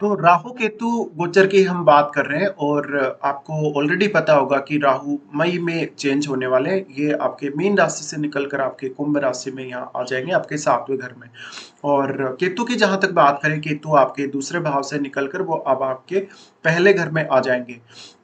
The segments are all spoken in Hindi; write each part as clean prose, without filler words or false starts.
तो राहु केतु गोचर की हम बात कर रहे हैं और आपको ऑलरेडी पता होगा कि राहु मई में चेंज होने वाले हैं। ये आपके मीन राशि से निकलकर आपके कुंभ राशि में यहाँ आ जाएंगे आपके 7वें घर में। और केतु की जहां तक बात करें, केतु आपके दूसरे भाव से निकलकर वो अब आपके पहले घर में आ जाएंगे।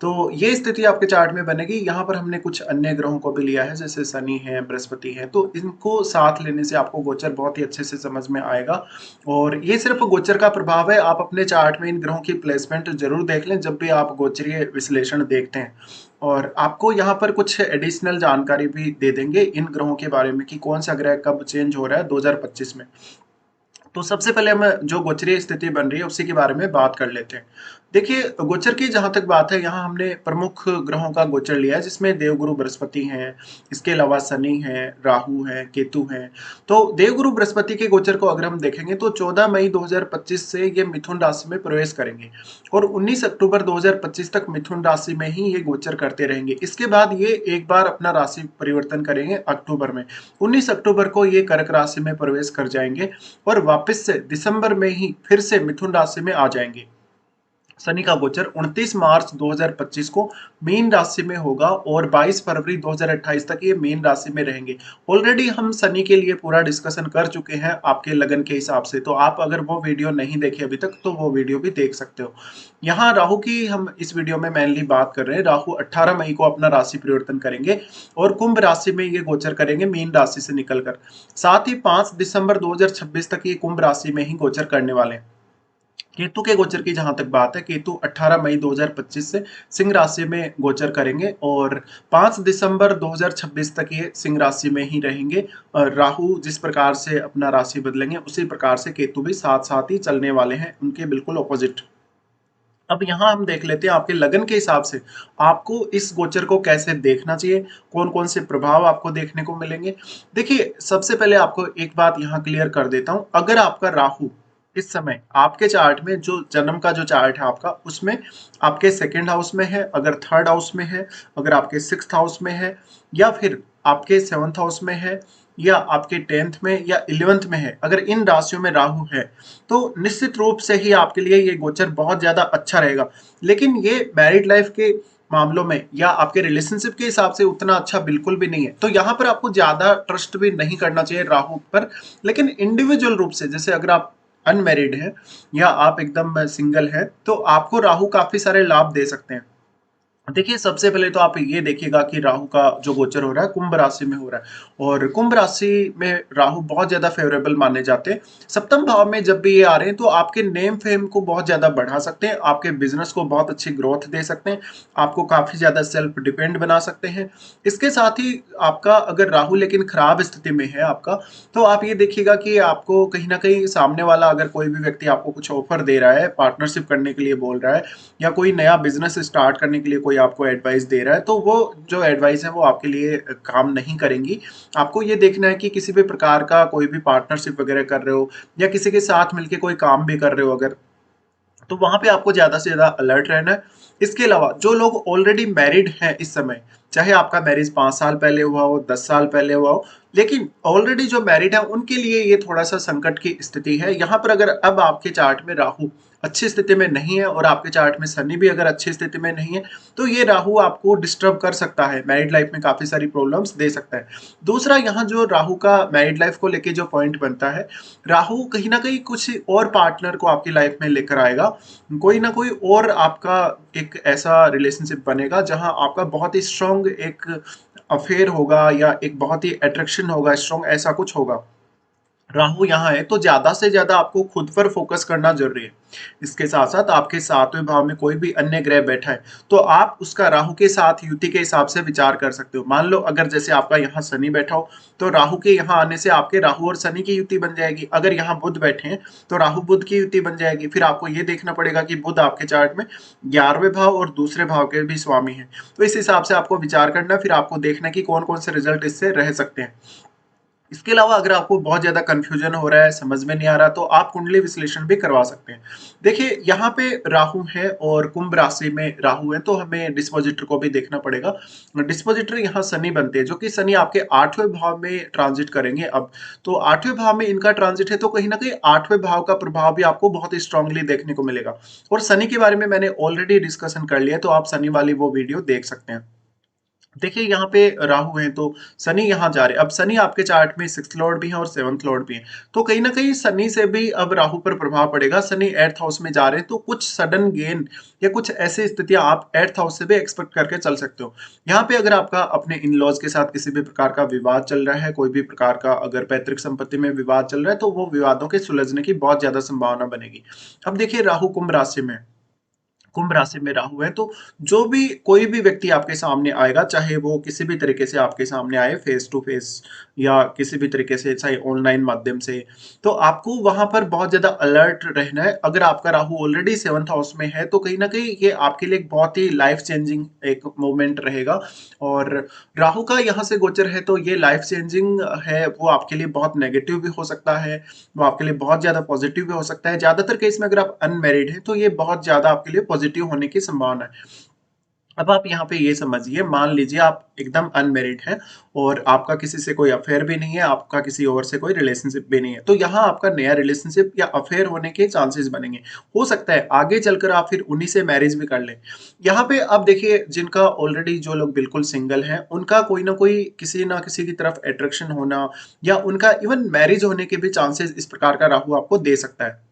तो ये स्थिति आपके चार्ट में बनेगी। यहाँ पर हमने कुछ अन्य ग्रहों को भी लिया है, जैसे शनि है, बृहस्पति है, तो इनको साथ लेने से आपको गोचर बहुत ही अच्छे से समझ में आएगा। और ये सिर्फ गोचर का प्रभाव है, आप अपने चार्ट में इन ग्रहों की प्लेसमेंट जरूर देख लें जब भी आप गोचरीय विश्लेषण देखते हैं। और आपको यहाँ पर कुछ एडिशनल जानकारी भी दे देंगे इन ग्रहों के बारे में कि कौन सा ग्रह कब चेंज हो रहा है 2025 में। तो सबसे पहले हम जो गोचरीय स्थिति बन रही है उसी के बारे में बात कर लेते हैं। देखिए, गोचर की जहां तक बात है, यहाँ हमने प्रमुख ग्रहों का गोचर लिया है जिसमें देवगुरु बृहस्पति हैं, इसके अलावा शनि है, राहु है, केतु है। तो देवगुरु बृहस्पति के गोचर को अगर हम देखेंगे तो 14 मई 2025 से ये मिथुन राशि में प्रवेश करेंगे और 19 अक्टूबर 2025 तक मिथुन राशि में ही ये गोचर करते रहेंगे। इसके बाद ये एक बार अपना राशि परिवर्तन करेंगे अक्टूबर में। 19 अक्टूबर को ये कर्क राशि में प्रवेश कर जाएंगे और वापस से दिसंबर में ही फिर से मिथुन राशि में आ जाएंगे। शनि का गोचर 29 मार्च 2025 को मीन राशि में होगा और 22 फरवरी 2028 तक ये मीन राशि में रहेंगे। ऑलरेडी हम शनि के लिए पूरा डिस्कशन कर चुके हैं आपके लगन के हिसाब से, तो आप अगर वो वीडियो नहीं देखे अभी तक तो वो वीडियो भी देख सकते हो। यहाँ राहु की हम इस वीडियो में मेनली बात कर रहे हैं। राहु 18 मई को अपना राशि परिवर्तन करेंगे और कुंभ राशि में ये गोचर करेंगे मीन राशि से निकलकर। साथ ही 5 दिसंबर 2026 तक ये कुंभ राशि में ही गोचर करने वाले हैं। केतु के गोचर की जहां तक बात है, केतु 18 मई 2025 से सिंह राशि में गोचर करेंगे और 5 दिसंबर 2026 तक ये सिंह राशि में ही रहेंगे। राहु जिस प्रकार से अपना राशि बदलेंगे उसी प्रकार से केतु भी साथ साथ ही चलने वाले हैं, उनके बिल्कुल ऑपोजिट। अब यहाँ हम देख लेते हैं आपके लगन के हिसाब से आपको इस गोचर को कैसे देखना चाहिए, कौन कौन से प्रभाव आपको देखने को मिलेंगे। देखिए, सबसे पहले आपको एक बात यहाँ क्लियर कर देता हूं। अगर आपका राहु इस समय आपके चार्ट में, जो जन्म का जो चार्ट है आपका, उसमें आपके सेकेंड हाउस में है, अगर थर्ड हाउस में है, अगर आपके सिक्स्थ हाउस में है, या फिर आपके सेवंथ हाउस में है, या आपके 10th में या 11th में है, अगर इन राशियों में राहु है तो निश्चित रूप से ही आपके लिए ये गोचर बहुत ज्यादा अच्छा रहेगा। लेकिन ये मैरिड लाइफ के मामलों में या आपके रिलेशनशिप के हिसाब से उतना अच्छा बिल्कुल भी नहीं है। तो यहाँ पर आपको ज्यादा ट्रस्ट भी नहीं करना चाहिए राहु पर। लेकिन इंडिविजुअल रूप से, जैसे अगर आप अनमेरिड है या आप एकदम सिंगल है, तो आपको राहु काफी सारे लाभ दे सकते हैं। देखिए, सबसे पहले तो आप ये देखिएगा कि राहु का जो गोचर हो रहा है कुंभ राशि में हो रहा है और कुंभ राशि में राहु बहुत ज्यादा फेवरेबल माने जाते हैं। सप्तम भाव में जब भी ये आ रहे हैं तो आपके नेम फेम को बहुत ज्यादा बढ़ा सकते हैं, आपके बिजनेस को बहुत अच्छी ग्रोथ दे सकते हैं, आपको काफी ज्यादा सेल्फ डिपेंड बना सकते हैं। इसके साथ ही आपका अगर राहु लेकिन खराब स्थिति में है आपका, तो आप ये देखिएगा कि आपको कहीं ना कहीं सामने वाला, अगर कोई भी व्यक्ति आपको कुछ ऑफर दे रहा है, पार्टनरशिप करने के लिए बोल रहा है या कोई नया बिजनेस स्टार्ट करने के लिए कोई आपको एडवाइस दे रहा है, तो वो जो एडवाइस है वो आपके लिए काम नहीं करेंगी। आपको ये देखना है कि किसी भी प्रकार का कोई भी पार्टनरशिप वगैरह कर रहे हो या किसी के साथ मिलके कोई काम भी कर रहे हो अगर, तो वहां पे आपको ज्यादा से ज्यादा अलर्ट रहना है। इसके अलावा जो लोग ऑलरेडी मैरिड हैं इस समय, चाहे आपका मैरिज 5 साल पहले हुआ हो, 10 साल पहले हुआ हो, लेकिन ऑलरेडी जो मैरिड है उनके लिए ये थोड़ा सा संकट की स्थिति है। यहाँ पर अगर अब आपके चार्ट में राहु अच्छी स्थिति में नहीं है और आपके चार्ट में शनि भी अगर अच्छी स्थिति में नहीं है, तो ये राहु आपको डिस्टर्ब कर सकता है, मैरिड लाइफ में काफी सारी प्रॉब्लम्स दे सकता है। दूसरा, यहाँ जो राहु का मैरिड लाइफ को लेके जो पॉइंट बनता है, राहु कहीं ना कहीं कुछ और पार्टनर को आपकी लाइफ में लेकर आएगा। कोई ना कोई और आपका एक ऐसा रिलेशनशिप बनेगा जहां आपका बहुत ही स्ट्रॉन्ग एक अफेयर होगा या एक बहुत ही अट्रैक्शन होगा, स्ट्रॉन्ग ऐसा कुछ होगा। राहु यहाँ है तो ज्यादा से ज्यादा आपको खुद पर फोकस करना जरूरी है। इसके साथ साथ आपके 7वें भाव में कोई भी अन्य ग्रह बैठा है तो आप उसका राहु के साथ युति के हिसाब से विचार कर सकते हो। मान लो अगर जैसे आपका यहाँ शनि बैठा हो तो राहु के यहाँ आने से आपके राहु और शनि की युति बन जाएगी। अगर यहाँ बुध बैठे हैं तो राहु बुध की युति बन जाएगी। फिर आपको ये देखना पड़ेगा कि बुध आपके चार्ट में 11वें भाव और दूसरे भाव के भी स्वामी है, तो इस हिसाब से आपको विचार करना, फिर आपको देखना कि कौन कौन से रिजल्ट इससे रह सकते हैं। इसके अलावा अगर आपको बहुत ज़्यादा कन्फ्यूजन हो रहा है, समझ में नहीं आ रहा, तो आप कुंडली विश्लेषण भी करवा सकते हैं। देखिए, यहाँ पे राहु है और कुंभ राशि में राहु है, तो हमें डिस्पोजिटर को भी देखना पड़ेगा। डिस्पोजिटर यहाँ शनि बनते हैं, जो कि शनि आपके 8वें भाव में ट्रांजिट करेंगे अब। तो 8वें भाव में इनका ट्रांजिट है, तो कहीं न कहीं 8वें भाव का प्रभाव भी आपको बहुत ही स्ट्रांगली देखने को मिलेगा। और शनि के बारे में मैंने ऑलरेडी डिस्कशन कर लिया है, तो आप शनि वाली वो वीडियो देख सकते हैं। देखिए यहाँ पे राहु है, तो शनि यहाँ जा रहे हैं। अब शनि आपके चार्ट में 6th लॉर्ड भी है और 7th लॉर्ड भी है, तो कहीं ना कहीं शनि से भी अब राहु पर प्रभाव पड़ेगा। शनि 8th हाउस में जा रहे हैं, तो कुछ सडन गेन या कुछ ऐसी स्थितियां आप 8th हाउस से भी एक्सपेक्ट करके चल सकते हो। यहाँ पे अगर आपका अपने इन लॉज के साथ किसी भी प्रकार का विवाद चल रहा है, कोई भी प्रकार का अगर पैतृक संपत्ति में विवाद चल रहा है, तो वो विवादों के सुलझने की बहुत ज्यादा संभावना बनेगी। अब देखिए, राहु कुंभ राशि में, कुंभ राशि में राहु है, तो जो भी कोई भी व्यक्ति आपके सामने आएगा, चाहे वो किसी भी तरीके से आपके सामने आए, फेस टू फेस या किसी भी तरीके से, चाहे ऑनलाइन माध्यम से, तो आपको वहां पर बहुत ज्यादा अलर्ट रहना है। अगर आपका राहु ऑलरेडी 7th हाउस में है, तो कहीं ना कहीं ये आपके लिए एक बहुत ही लाइफ चेंजिंग एक मोमेंट रहेगा। और राहु का यहाँ से गोचर है, तो ये लाइफ चेंजिंग है, वो आपके लिए बहुत नेगेटिव भी हो सकता है, वो आपके लिए बहुत ज्यादा पॉजिटिव भी हो सकता है। ज्यादातर केस में अगर आप अनमेरिड हैं, तो ये बहुत ज्यादा आपके लिए पॉजिटिव होने की संभावना है। अब आप यहाँ पे ये समझिए, मान लीजिए आप एकदम अनमेरिड हैं और आपका किसी से कोई अफेयर भी नहीं है, आपका किसी और से कोई रिलेशनशिप भी नहीं है, तो यहाँ आपका नया रिलेशनशिप या अफेयर होने के चांसेस बनेंगे। हो सकता है आगे चलकर आप फिर उन्हीं से मैरिज भी कर लें। यहाँ पे अब देखिए, जिनका ऑलरेडी, जो लोग बिल्कुल सिंगल हैं, उनका कोई ना किसी की तरफ अट्रैक्शन होना या उनका इवन मैरिज होने के भी चांसेस इस प्रकार का राहु आपको दे सकता है।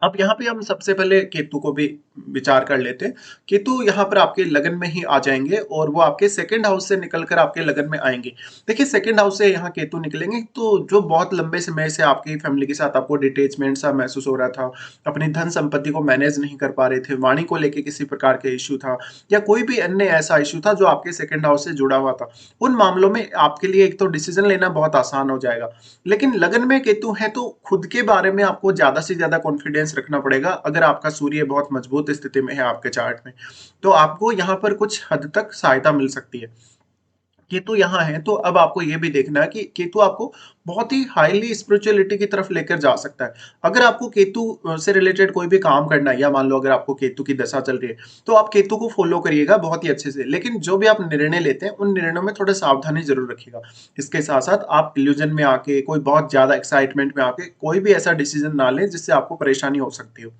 अब यहाँ पे हम सबसे पहले केतु को भी विचार कर लेते हैं। केतु यहाँ पर आपके लगन में ही आ जाएंगे और वो आपके सेकंड हाउस से निकलकर आपके लगन में आएंगे। देखिए, सेकंड हाउस से यहाँ केतु निकलेंगे, तो जो बहुत लंबे समय से आपकी फैमिली के साथ आपको डिटेचमेंट सा महसूस हो रहा था, अपनी धन संपत्ति को मैनेज नहीं कर पा रहे थे, वाणी को लेके किसी प्रकार के इश्यू था, या कोई भी अन्य ऐसा इश्यू था जो आपके सेकंड हाउस से जुड़ा हुआ था, उन मामलों में आपके लिए एक तो डिसीजन लेना बहुत आसान हो जाएगा। लेकिन लगन में केतु है, तो खुद के बारे में आपको ज्यादा से ज्यादा कॉन्फिडेंस रखना पड़ेगा। अगर आपका सूर्य बहुत मजबूत स्थिति में है आपके चार्ट में, तो आपको यहाँ पर कुछ हद तक सहायता मिल सकती है। केतु यहाँ है, तो अब आपको ये भी देखना है कि केतु आपको बहुत ही हाईली स्पिरिचुअलिटी की तरफ लेकर जा सकता है। अगर आपको केतु से रिलेटेड कोई भी काम करना है, या मान लो अगर आपको केतु की दशा चल रही है, तो आप केतु को फॉलो करिएगा बहुत ही अच्छे से। लेकिन जो भी आप निर्णय लेते हैं, उन निर्णयों में थोड़ा सावधानी जरूर रखिएगा। इसके साथ साथ आप इल्यूजन में आके, कोई बहुत ज्यादा एक्साइटमेंट में आके कोई भी ऐसा डिसीजन ना लें जिससे आपको परेशानी हो सकती हो।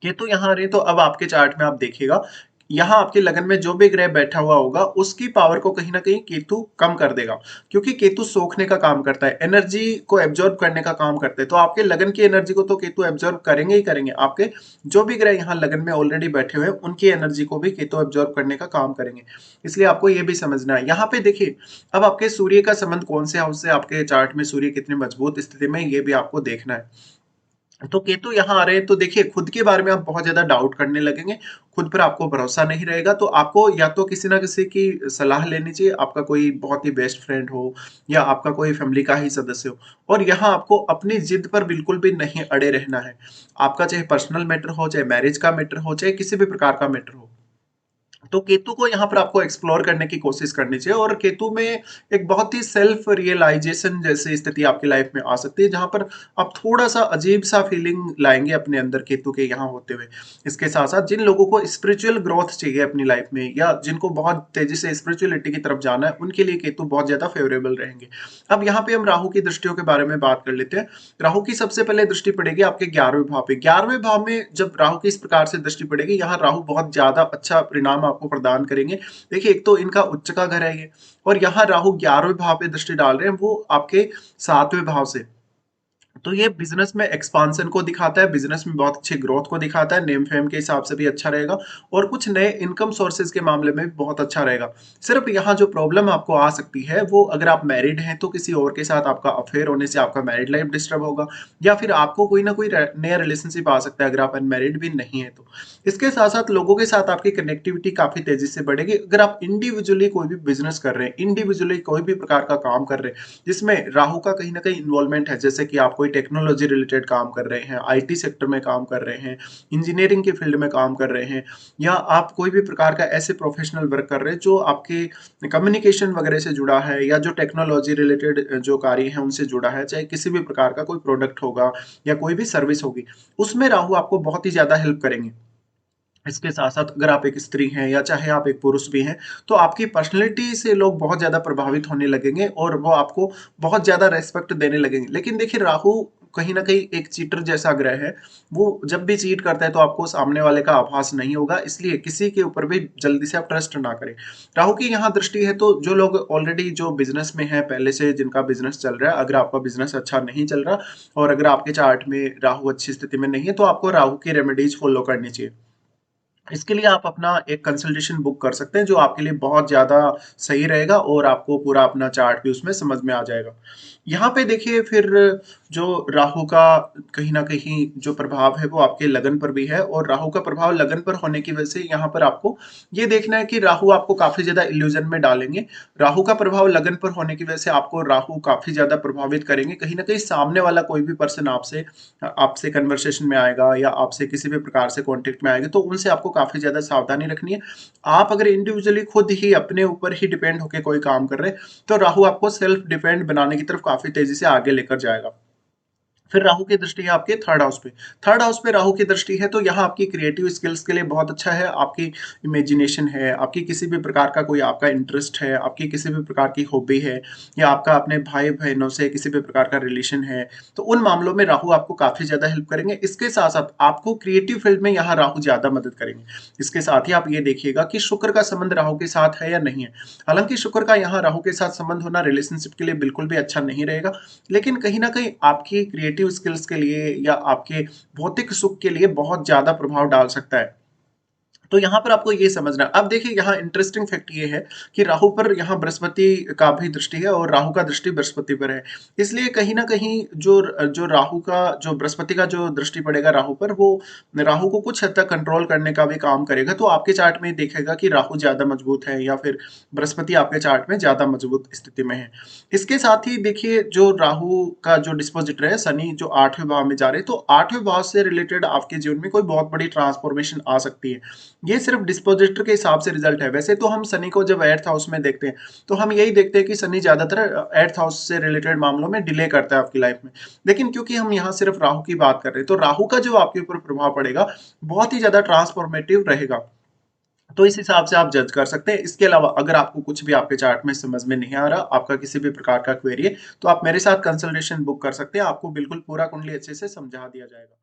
केतु यहाँ आ रहे हैं, तो अब आपके चार्ट में आप देखिएगा, यहाँ आपके लगन में जो भी ग्रह बैठा हुआ होगा, उसकी पावर को कहीं ना कहीं केतु कम कर देगा। क्योंकि केतु सोखने का काम करता है, एनर्जी को एब्जॉर्ब करने का काम करता है, तो आपके लगन की एनर्जी को तो केतु एब्जॉर्ब करेंगे ही करेंगे। आपके जो भी ग्रह यहाँ लगन में ऑलरेडी बैठे हुए हैं, उनकी एनर्जी को भी केतु एब्जॉर्ब करने का काम करेंगे। इसलिए आपको ये भी समझना है। यहाँ पे देखिए, अब आपके सूर्य का संबंध कौन से हाउस से, आपके चार्ट में सूर्य कितनी मजबूत स्थिति में, ये भी आपको देखना है। तो केतु यहाँ आ रहे हैं, तो देखिए, खुद के बारे में आप बहुत ज्यादा डाउट करने लगेंगे, खुद पर आपको भरोसा नहीं रहेगा, तो आपको या तो किसी ना किसी की सलाह लेनी चाहिए, आपका कोई बहुत ही बेस्ट फ्रेंड हो या आपका कोई फैमिली का ही सदस्य हो। और यहाँ आपको अपनी जिद पर बिल्कुल भी नहीं अड़े रहना है। आपका चाहे पर्सनल मैटर हो, चाहे मैरिज का मैटर हो, चाहे किसी भी प्रकार का मैटर हो, तो केतु को यहाँ पर आपको एक्सप्लोर करने की कोशिश करनी चाहिए। और केतु में एक बहुत ही सेल्फ रियलाइजेशन जैसी स्थिति आपकी लाइफ में आ सकती है, जहां पर आप थोड़ा सा अजीब सा फीलिंग लाएंगे अपने अंदर केतु के यहाँ होते हुए। इसके साथ साथ जिन लोगों को स्पिरिचुअल ग्रोथ चाहिए अपनी लाइफ में, या जिनको बहुत तेजी से स्पिरिचुअलिटी की तरफ जाना है, उनके लिए केतु बहुत ज्यादा फेवरेबल रहेंगे। अब यहाँ पे हम राहु की दृष्टियों के बारे में बात कर लेते हैं। राहु की सबसे पहले दृष्टि पड़ेगी आपके 11वें भाव पे। 11वें भाव में जब राहु की इस प्रकार से दृष्टि पड़ेगी, यहाँ राहु बहुत ज्यादा अच्छा परिणाम आपको प्रदान करेंगे। देखिए, एक तो इनका उच्च का घर है ये, और यहाँ राहु 11वें भाव पे दृष्टि डाल रहे हैं, वो आपके 7वें भाव से। तो ये बिजनेस में एक्सपांशन को दिखाता है, बिजनेस में बहुत अच्छी ग्रोथ को दिखाता है, नेम फेम के हिसाब से भी अच्छा रहेगा, और कुछ नए इनकम सोर्सेज के मामले में भी बहुत अच्छा रहेगा। सिर्फ यहाँ जो प्रॉब्लम आपको आ सकती है, वो अगर आप मैरिड हैं, तो किसी और के साथ आपका अफेयर होने से आपका मैरिड लाइफ डिस्टर्ब होगा, या फिर आपको कोई ना कोई नया रिलेशनशिप आ सकता है अगर आप अनमैरिड भी नहीं है तो। इसके साथ साथ लोगों के साथ आपकी कनेक्टिविटी काफी तेजी से बढ़ेगी। अगर आप इंडिविजुअली कोई भी बिजनेस कर रहे हैं, इंडिविजुअली कोई भी प्रकार का काम कर रहे हैं जिसमें राहु का कहीं ना कहीं इन्वॉल्वमेंट है, जैसे कि आप कोई टेक्नोलॉजी रिलेटेड काम कर रहे हैं, आईटी सेक्टर में काम कर रहे हैं, इंजीनियरिंग के फील्ड में काम कर रहे हैं, या आप कोई भी प्रकार का ऐसे प्रोफेशनल वर्क कर रहे हैं जो आपके कम्युनिकेशन वगैरह से जुड़ा है, या जो टेक्नोलॉजी रिलेटेड जो कार्य है उनसे जुड़ा है, चाहे किसी भी प्रकार का कोई प्रोडक्ट होगा या कोई भी सर्विस होगी, उसमें राहु आपको बहुत ही ज़्यादा हेल्प करेंगे। इसके साथ-साथ अगर आप एक स्त्री हैं या चाहे आप एक पुरुष भी हैं, तो आपकी पर्सनैलिटी से लोग बहुत ज़्यादा प्रभावित होने लगेंगे और वो आपको बहुत ज़्यादा रिस्पेक्ट देने लगेंगे। लेकिन देखिए, राहु कहीं न कहीं एक चीटर जैसा ग्रह है, वो जब भी चीट करता है तो आपको सामने वाले का आभास नहीं होगा, इसलिए किसी के ऊपर भी जल्दी से आप ट्रस्ट ना करें। राहु की यहाँ दृष्टि है तो जो लोग ऑलरेडी जो बिज़नेस में हैं, पहले से जिनका बिज़नेस चल रहा है, अगर आपका बिज़नेस अच्छा नहीं चल रहा और अगर आपके चार्ट में राहु अच्छी स्थिति में नहीं है, तो आपको राहु की रेमेडीज़ फ़ॉलो करनी चाहिए। इसके लिए आप अपना एक कंसल्टेशन बुक कर सकते हैं, जो आपके लिए बहुत ज़्यादा सही रहेगा और आपको पूरा अपना चार्ट भी उसमें समझ में आ जाएगा। यहाँ पे देखिए, फिर जो राहु का कहीं न कहीं जो प्रभाव है वो आपके लगन पर भी है, और राहु का प्रभाव लगन पर होने की वजह से यहाँ पर आपको ये देखना है कि राहु आपको काफ़ी ज़्यादा इल्यूज़न में डालेंगे। राहु का प्रभाव लगन पर होने की वजह से आपको राहु काफ़ी ज़्यादा प्रभावित करेंगे। कहीं न कहीं सामने वाला कोई भी पर्सन आपसे आपसे कन्वर्सेशन में आएगा या आपसे किसी भी प्रकार से कॉन्टैक्ट में आएगा, तो उनसे आपको काफ़ी ज़्यादा सावधानी रखनी है। आप अगर इंडिविजुअली खुद ही अपने ऊपर ही डिपेंड होके कोई काम कर रहे हैं, तो राहु आपको सेल्फ डिपेंड बनाने की तरफ काफ़ी तेज़ी से आगे लेकर जाएगा। फिर राहु की दृष्टि है आपके थर्ड हाउस पे। थर्ड हाउस पे राहु की दृष्टि है तो यहाँ आपकी क्रिएटिव स्किल्स के लिए बहुत अच्छा है, आपकी इमेजिनेशन है, आपकी किसी भी प्रकार का कोई आपका इंटरेस्ट है, आपकी किसी भी प्रकार की हॉबी है, या आपका अपने भाई-बहनों से किसी भी प्रकार का रिलेशन है, तो उन मामलों में राहु आपको काफ़ी ज़्यादा हेल्प करेंगे। इसके साथ-साथ आपको क्रिएटिव फील्ड में यहाँ राहु ज़्यादा मदद करेंगे। इसके साथ ही आप ये देखिएगा कि शुक्र का संबंध राहु के साथ है या नहीं है। हालाँकि शुक्र का यहाँ राहु के साथ संबंध होना रिलेशनशिप के लिए बिल्कुल भी अच्छा नहीं रहेगा, लेकिन कहीं न कहीं आपकी क्रिएटिव स्किल्स के लिए या आपके भौतिक सुख के लिए बहुत ज़्यादा प्रभाव डाल सकता है। तो यहाँ पर आपको ये समझना है। अब देखिए, यहाँ इंटरेस्टिंग फैक्ट ये है कि राहु पर यहाँ बृहस्पति का भी दृष्टि है और राहु का दृष्टि बृहस्पति पर है। इसलिए कहीं न कहीं जो जो राहु का जो बृहस्पति का जो दृष्टि पड़ेगा राहु पर, वो राहु को कुछ हद तक कंट्रोल करने का भी काम करेगा। तो आपके चार्ट में देखेगा कि राहु ज़्यादा मजबूत है या फिर बृहस्पति आपके चार्ट में ज़्यादा मजबूत स्थिति में है। इसके साथ ही देखिए, जो राहु का जो डिस्पोजिटर है शनि, जो 8वें भाव में जा रहे हैं, तो 8वें भाव से रिलेटेड आपके जीवन में कोई बहुत बड़ी ट्रांसफॉर्मेशन आ सकती है। ये सिर्फ डिस्पोजिटर के हिसाब से रिजल्ट है। वैसे तो हम शनि को जब 8th हाउस में देखते हैं, तो हम यही देखते हैं कि शनि ज़्यादातर 8th हाउस से रिलेटेड मामलों में डिले करता है आपकी लाइफ में। लेकिन क्योंकि हम यहाँ सिर्फ राहु की बात कर रहे हैं, तो राहु का जो आपके ऊपर प्रभाव पड़ेगा, बहुत ही ज़्यादा ट्रांसफॉर्मेटिव रहेगा। तो इस हिसाब से आप जज कर सकते हैं। इसके अलावा अगर आपको कुछ भी आपके चार्ट में समझ में नहीं आ रहा, आपका किसी भी प्रकार का क्वेरी है, तो आप मेरे साथ कंसल्टेशन बुक कर सकते हैं। आपको बिल्कुल पूरा कुंडली अच्छे से समझा दिया जाएगा।